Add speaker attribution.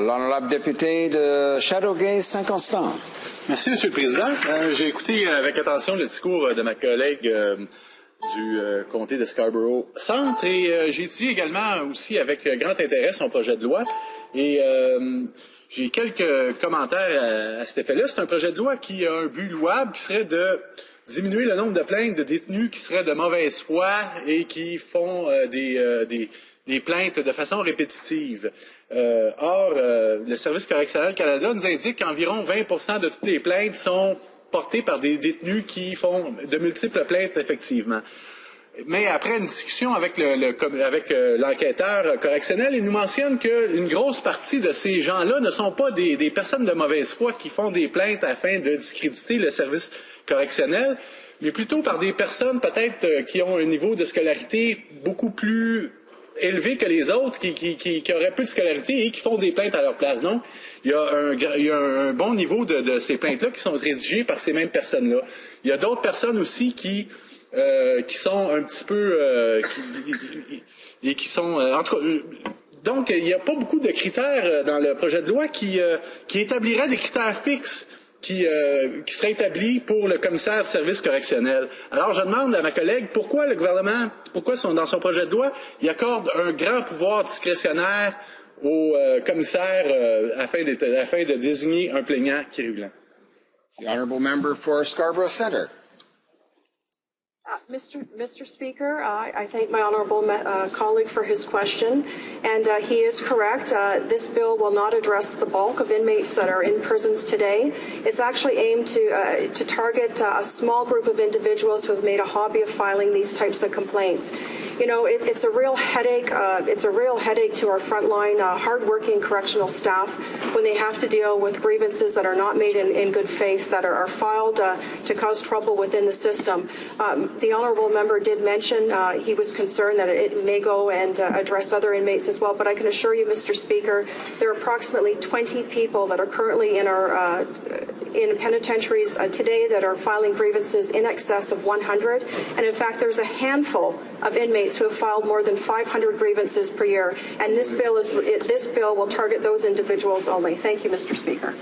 Speaker 1: L'honorable député de Châteauguay Saint-Constant.
Speaker 2: Merci, Monsieur le Président. J'ai écouté avec attention le discours de ma collègue du comté de Scarborough Centre et j'ai étudié également aussi avec grand intérêt son projet de loi et j'ai quelques commentaires à cet effet-là. C'est un projet de loi qui a un but louable qui serait de diminuer le nombre de plaintes de détenus qui seraient de mauvaise foi et qui font des plaintes de façon répétitive. Or, le Service correctionnel Canada nous indique qu'environ 20% de toutes les plaintes sont portées par des détenus qui font de multiples plaintes, effectivement. Mais après une discussion avec l'enquêteur correctionnel, il nous mentionne qu'une grosse partie de ces gens-là ne sont pas des personnes de mauvaise foi qui font des plaintes afin de discréditer le service correctionnel, mais plutôt par des personnes peut-être qui ont un niveau de scolarité beaucoup plus élevé que les autres, qui auraient peu de scolarité et qui font des plaintes à leur place. Donc, il y a un bon niveau de ces plaintes-là qui sont rédigées par ces mêmes personnes-là. Il y a d'autres personnes aussi qui sont un petit peu qui sont donc il n'y a pas beaucoup de critères dans le projet de loi qui établirait des critères fixes qui seraient établis pour le commissaire de service correctionnel. Alors je demande à ma collègue pourquoi le gouvernement, dans son projet de loi, il accorde un grand pouvoir discrétionnaire au commissaire afin de désigner un plaignant quérulent.
Speaker 1: The honourable member for Scarborough Centre.
Speaker 3: Mr. Speaker, I thank my honourable colleague for his question, and he is correct. This bill will not address the bulk of inmates that are in prisons today. It's actually aimed to target a small group of individuals who have made a hobby of filing these types of complaints. You know, it's a real headache. It's a real headache to our frontline, hardworking correctional staff when they have to deal with grievances that are not made in good faith, that are filed to cause trouble within the system. The honourable member did mention he was concerned that it may go and address other inmates as well, but I can assure you, Mr. Speaker, there are approximately 20 people that are currently in our in penitentiaries today that are filing grievances in excess of 100, and in fact there's a handful of inmates who have filed more than 500 grievances per year, and this bill will target those individuals only. Thank you, Mr. Speaker.